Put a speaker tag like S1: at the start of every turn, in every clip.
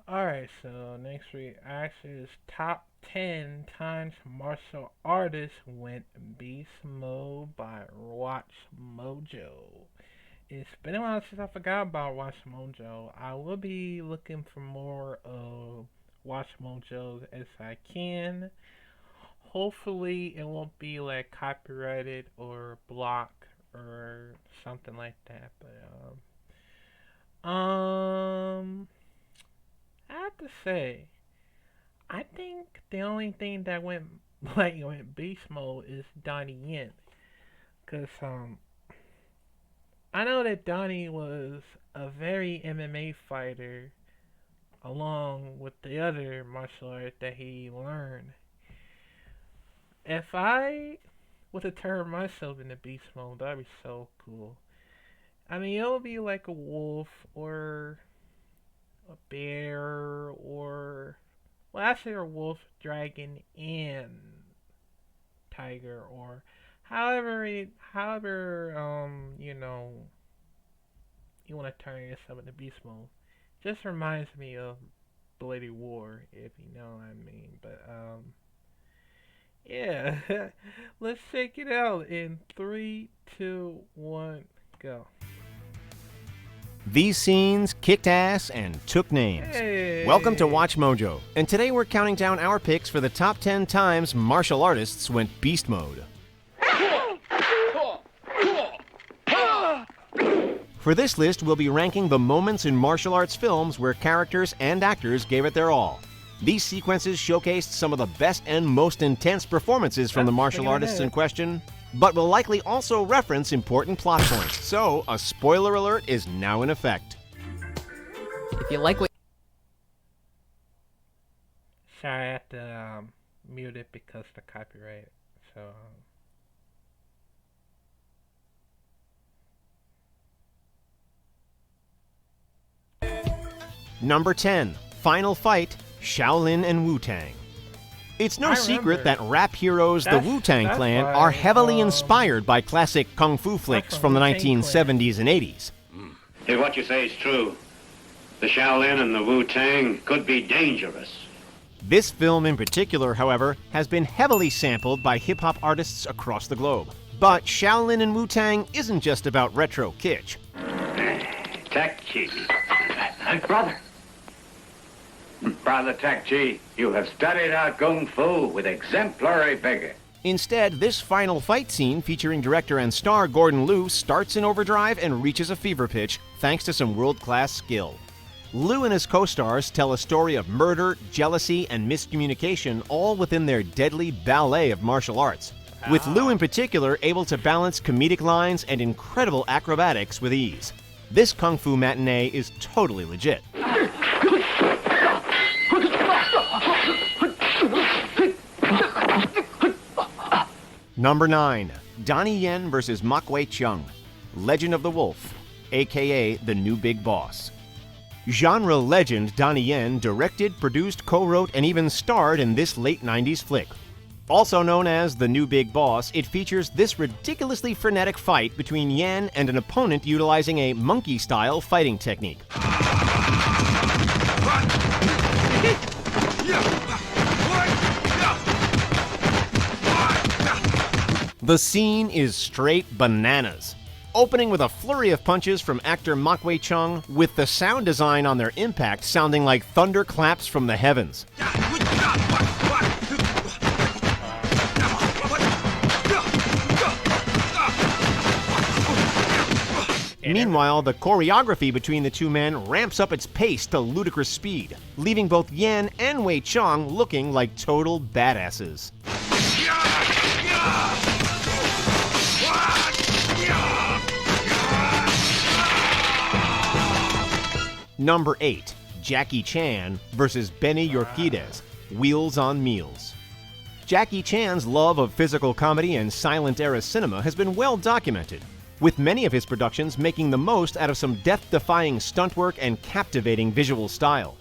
S1: Alright, so next reaction is top 10 times martial artists went beast mode by Watch Mojo. It's been a while since I forgot about Watch Mojo. I will be looking for more of Watch Mojo as I can. Hopefully, it won't be like copyrighted or blocked or something like that. But I have to say, I think the only thing that went went beast mode is Donnie Yen, cause I know that Donnie was a very MMA fighter along with the other martial art that he learned. If I were to turn myself into beast mode, that'd be so cool. I mean, it would be like a wolf or a bear or well, actually a wolf, dragon, and tiger, or however you want to turn yourself into beast mode. Just reminds me of Bloody War, if you know what I mean. But yeah, let's check it out in three, two, one, go.
S2: These scenes kicked ass and took names.
S1: Hey.
S2: Welcome to Watch Mojo, and today we're counting down our picks for the top 10 times martial artists went beast mode. For this list, we'll be ranking the moments in martial arts films where characters and actors gave it their all. These sequences showcased some of the best and most intense performances from the martial artists in question, but will likely also reference important plot points. So, a spoiler alert is now in effect.
S3: If you like what
S1: Sorry, I have to mute it because of the copyright. So.
S2: Number 10. Final Fight, Shaolin and Wu-Tang. It's no secret that rap heroes the Wu-Tang Clan are heavily inspired by classic kung fu flicks from the 1970s and 80s.
S4: If what you say is true, the Shaolin and the Wu-Tang could be dangerous.
S2: This film in particular, however, has been heavily sampled by hip-hop artists across the globe. But Shaolin and Wu-Tang isn't just about retro kitsch.
S4: Tak Chi. Brother. Brother Tak Chi, you have studied our kung fu with exemplary vigor.
S2: Instead, this final fight scene featuring director and star Gordon Liu starts in overdrive and reaches a fever pitch thanks to some world-class skill. Liu and his co-stars tell a story of murder, jealousy, and miscommunication all within their deadly ballet of martial arts, with Liu in particular able to balance comedic lines and incredible acrobatics with ease. This kung fu matinee is totally legit. Number 9. Donnie Yen vs. Mak Wei Chung, Legend of the Wolf, aka the New Big Boss. Genre legend Donnie Yen directed, produced, co-wrote, and even starred in this late 90s flick. Also known as The New Big Boss, it features this ridiculously frenetic fight between Yen and an opponent utilizing a monkey-style fighting technique. The scene is straight bananas, opening with a flurry of punches from actor Mak Wei Chung, with the sound design on their impact sounding like thunderclaps from the heavens. Meanwhile, the choreography between the two men ramps up its pace to ludicrous speed, leaving both Yen and Wei Chung looking like total badasses. Number 8. Jackie Chan vs. Benny Urquidez, Wheels on Meals. Jackie Chan's love of physical comedy and silent-era cinema has been well documented, with many of his productions making the most out of some death-defying stunt work and captivating visual style.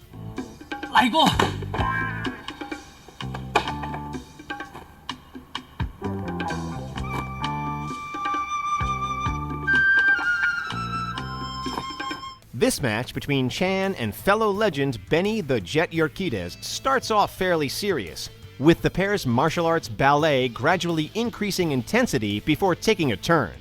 S2: This match between Chan and fellow legend Benny the Jet Urquidez starts off fairly serious, with the pair's martial arts ballet gradually increasing intensity before taking a turn.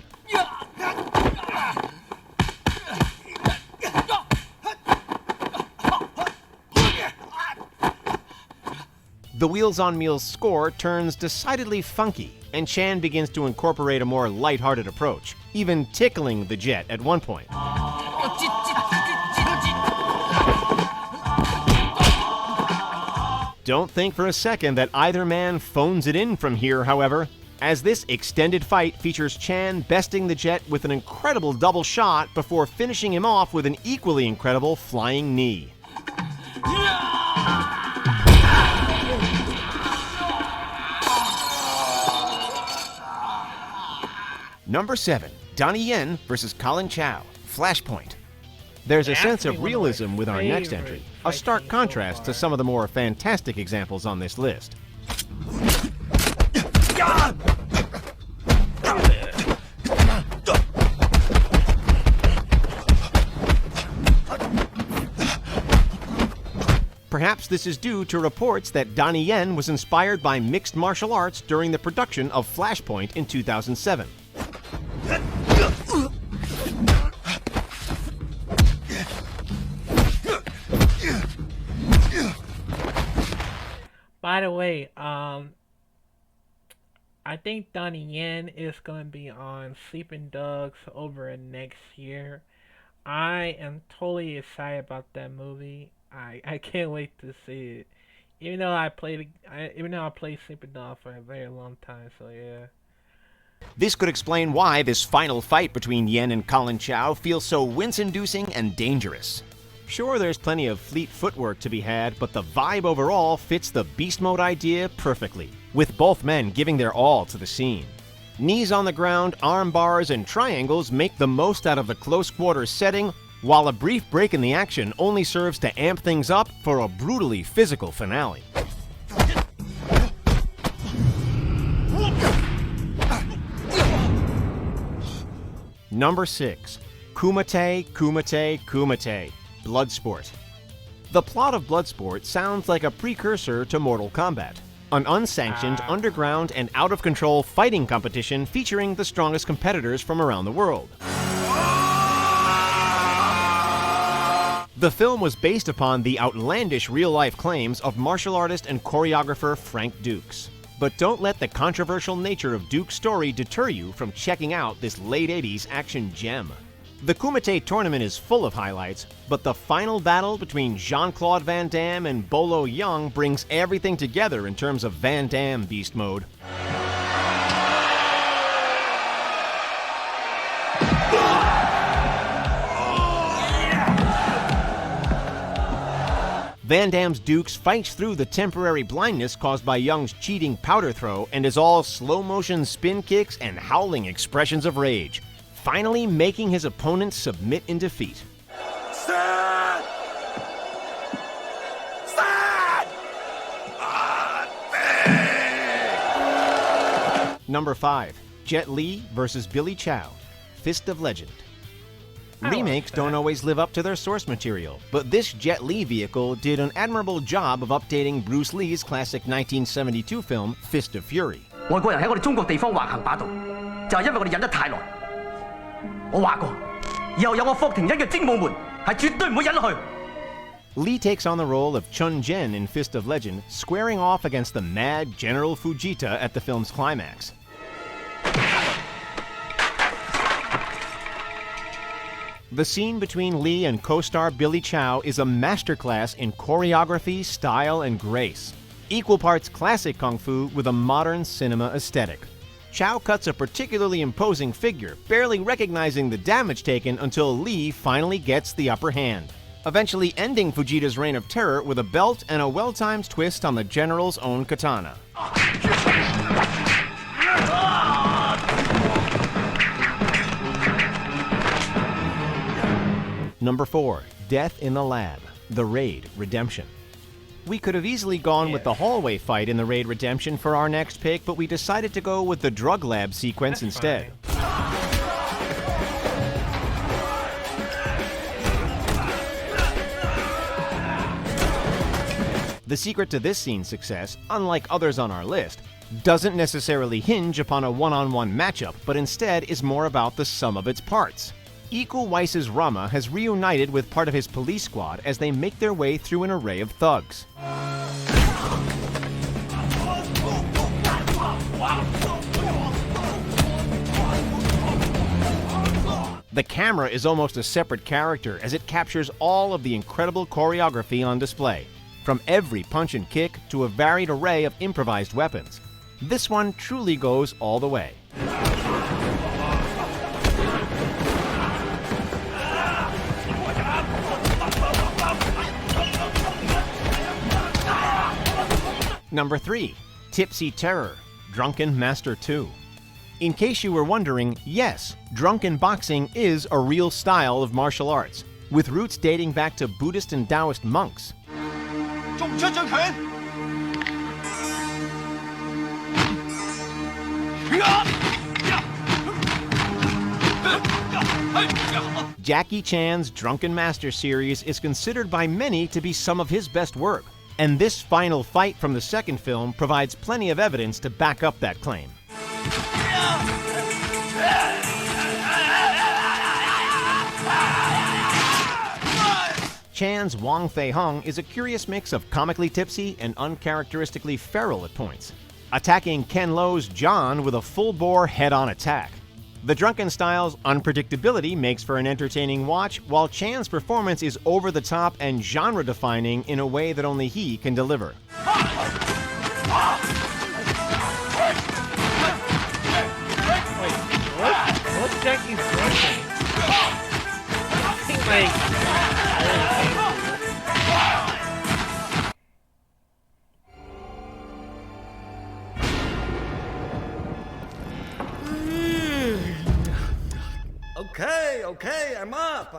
S2: The Wheels on Meals score turns decidedly funky, and Chan begins to incorporate a more lighthearted approach, even tickling the Jet at one point. Don't think for a second that either man phones it in from here, however, as this extended fight features Chan besting the Jet with an incredible double shot before finishing him off with an equally incredible flying knee. Number 7, Donnie Yen versus Colin Chow, Flashpoint. There's a sense of realism with our next entry, a stark contrast to some of the more fantastic examples on this list. Perhaps this is due to reports that Donnie Yen was inspired by mixed martial arts during the production of Flashpoint in 2007.
S1: By the way, I think Donnie Yen is going to be on Sleeping Dogs over next year. I am totally excited about that movie. I can't wait to see it. Even though I played Sleeping Dogs for a very long time, so yeah.
S2: This could explain why this final fight between Yen and Colin Chow feels so wince-inducing and dangerous. Sure, there's plenty of fleet footwork to be had, but the vibe overall fits the beast mode idea perfectly, with both men giving their all to the scene. Knees on the ground, arm bars, and triangles make the most out of the close quarters setting, while a brief break in the action only serves to amp things up for a brutally physical finale. Number 6, Kumite, Kumite, Kumite, Bloodsport. The plot of Bloodsport sounds like a precursor to Mortal Kombat, an unsanctioned, underground, and out-of-control fighting competition featuring the strongest competitors from around the world. The film was based upon the outlandish real-life claims of martial artist and choreographer Frank Dux. But don't let the controversial nature of Duke's story deter you from checking out this late 80s action gem. The Kumite tournament is full of highlights, but the final battle between Jean-Claude Van Damme and Bolo Yeung brings everything together in terms of Van Damme beast mode. Van Damme's Dukes fights through the temporary blindness caused by Young's cheating powder throw and is all slow-motion spin kicks and howling expressions of rage, finally making his opponent submit in defeat.
S5: Stand! Stand!
S2: Number 5, Jet Li vs. Billy Chow, Fist of Legend. Remakes don't always live up to their source material, but this Jet Li vehicle did an admirable job of updating Bruce Lee's classic 1972 film Fist of Fury.
S6: 外國人喺我哋中國地方橫行霸道，就係因為我哋忍得太耐。我話過，以後有我霍廷一嘅精武門，係絕對唔會忍落去。
S2: Lee takes on the role of Chun Jen in Fist of Legend, squaring off against the mad General Fujita at the film's climax. The scene between Lee and co-star Billy Chow is a masterclass in choreography, style, and grace. Equal parts classic kung fu with a modern cinema aesthetic. Chow cuts a particularly imposing figure, barely recognizing the damage taken until Lee finally gets the upper hand, eventually ending Fujita's reign of terror with a belt and a well-timed twist on the general's own katana. Number 4, Death in the Lab, The Raid Redemption. We could have easily gone with the hallway fight in The Raid Redemption for our next pick, but we decided to go with the drug lab sequence instead. The secret to this scene's success, unlike others on our list, doesn't necessarily hinge upon a one-on-one matchup, but instead is more about the sum of its parts. Iko Uwais' Rama has reunited with part of his police squad as they make their way through an array of thugs. The camera is almost a separate character as it captures all of the incredible choreography on display, from every punch and kick to a varied array of improvised weapons. This one truly goes all the way. Number 3. Tipsy Terror, Drunken Master 2. In case you were wondering, yes, drunken boxing is a real style of martial arts, with roots dating back to Buddhist and Taoist monks. Jackie Chan's Drunken Master series is considered by many to be some of his best work, and this final fight from the second film provides plenty of evidence to back up that claim. Chan's Wong Fei Hung is a curious mix of comically tipsy and uncharacteristically feral at points, attacking Ken Lo's John with a full-bore head-on attack. The drunken style's unpredictability makes for an entertaining watch, while Chan's performance is over-the-top and genre-defining in a way that only he can deliver.
S1: What's Jackie's drunken? I think like...
S5: Okay, I'm up.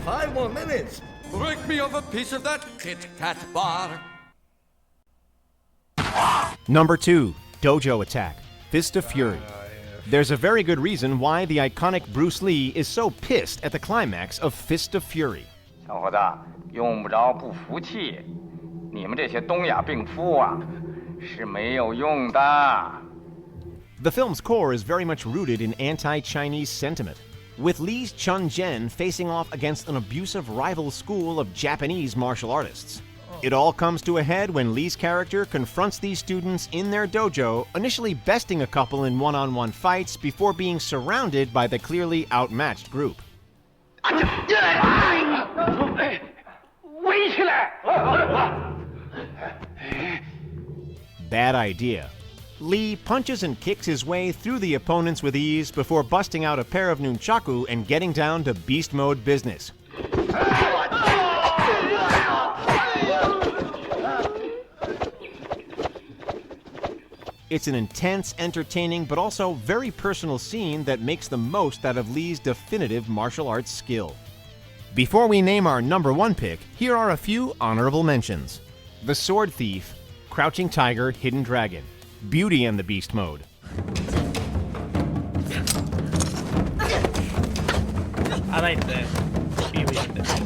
S5: 5 more minutes.
S7: Break me off a piece of that Kit Kat bar.
S2: Number 2. Dojo Attack, Fist of Fury. There's a very good reason why the iconic Bruce Lee is so pissed at the climax of Fist of Fury.
S8: 小伙子，用不着不服气，你们这些东亚病夫啊，是没有用的。
S2: The film's core is very much rooted in anti-Chinese sentiment, with Lee's Chun Jen facing off against an abusive rival school of Japanese martial artists. It all comes to a head when Lee's character confronts these students in their dojo, initially besting a couple in one-on-one fights before being surrounded by the clearly outmatched group. Bad idea. Lee punches and kicks his way through the opponents with ease before busting out a pair of nunchaku and getting down to beast mode business. It's an intense, entertaining, but also very personal scene that makes the most out of Lee's definitive martial arts skill. Before we name our number 1 pick, here are a few honorable mentions. The Sword Thief, Crouching Tiger, Hidden Dragon, Beauty and the Beast mode.
S1: I like that. Beauty and the Beast.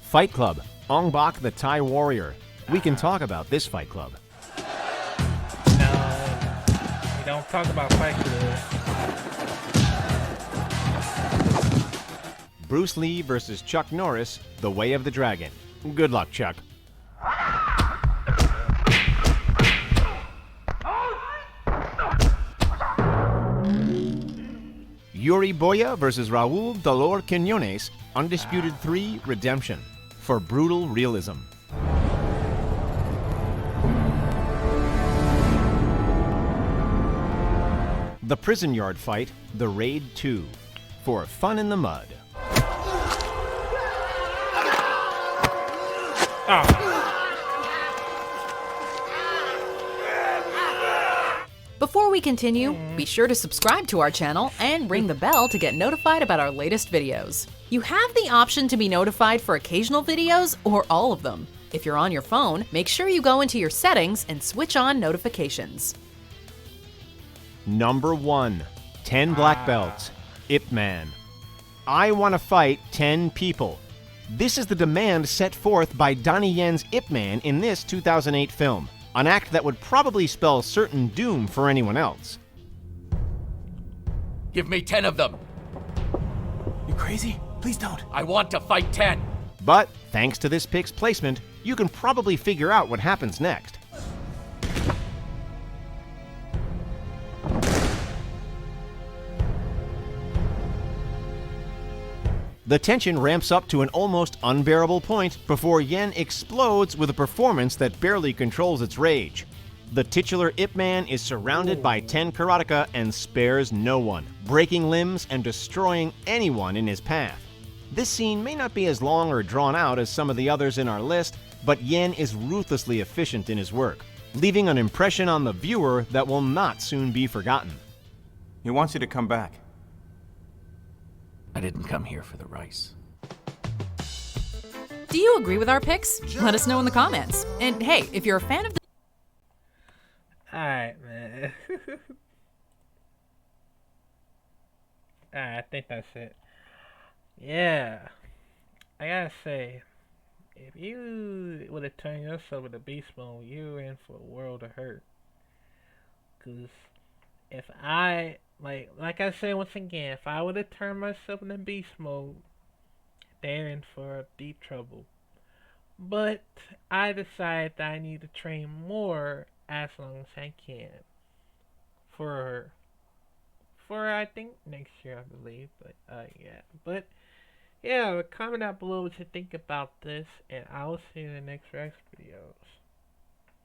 S2: Fight Club, Ong Bak the Thai Warrior. We can talk about this Fight Club.
S1: No, we don't talk about Fight Club.
S2: Bruce Lee versus Chuck Norris, The Way of the Dragon. Good luck, Chuck. Yuri Boya versus Raul Dolor Quinones, Undisputed 3 Redemption, for brutal realism. The Prison Yard Fight, The Raid 2, for fun in the mud.
S3: Before we continue, be sure to subscribe to our channel and ring the bell to get notified about our latest videos. You have the option to be notified for occasional videos or all of them. If you're on your phone, make sure you go into your settings and switch on notifications.
S2: Number 1. 10 black belts. Ip Man. I want to fight 10 people. This is the demand set forth by Donnie Yen's Ip Man in this 2008 film, an act that would probably spell certain doom for anyone else.
S7: Give me 10 of them.
S9: You crazy? Please don't.
S7: I want to fight 10.
S2: But, thanks to this pic's placement, you can probably figure out what happens next. The tension ramps up to an almost unbearable point before Yen explodes with a performance that barely controls its rage. The titular Ip Man is surrounded by 10 karateka and spares no one, breaking limbs and destroying anyone in his path. This scene may not be as long or drawn out as some of the others in our list, but Yen is ruthlessly efficient in his work, leaving an impression on the viewer that will not soon be forgotten.
S9: He wants you to come back.
S7: I didn't come here for the rice.
S3: Do you agree with our picks? Let us know in the comments. And hey, if you're a fan of the
S1: Alright, man. Alright, I think that's it. Yeah. I gotta say, if you would have turned yourself into beast mode, you were in for a world of hurt. Cause if I, like I said once again, if I would have turned myself into beast mode, they're in for deep trouble. But I decided that I need to train more as long as I can. For I think next year, I believe. But yeah. But yeah, comment down below what you think about this, and I will see you in the next Rex videos.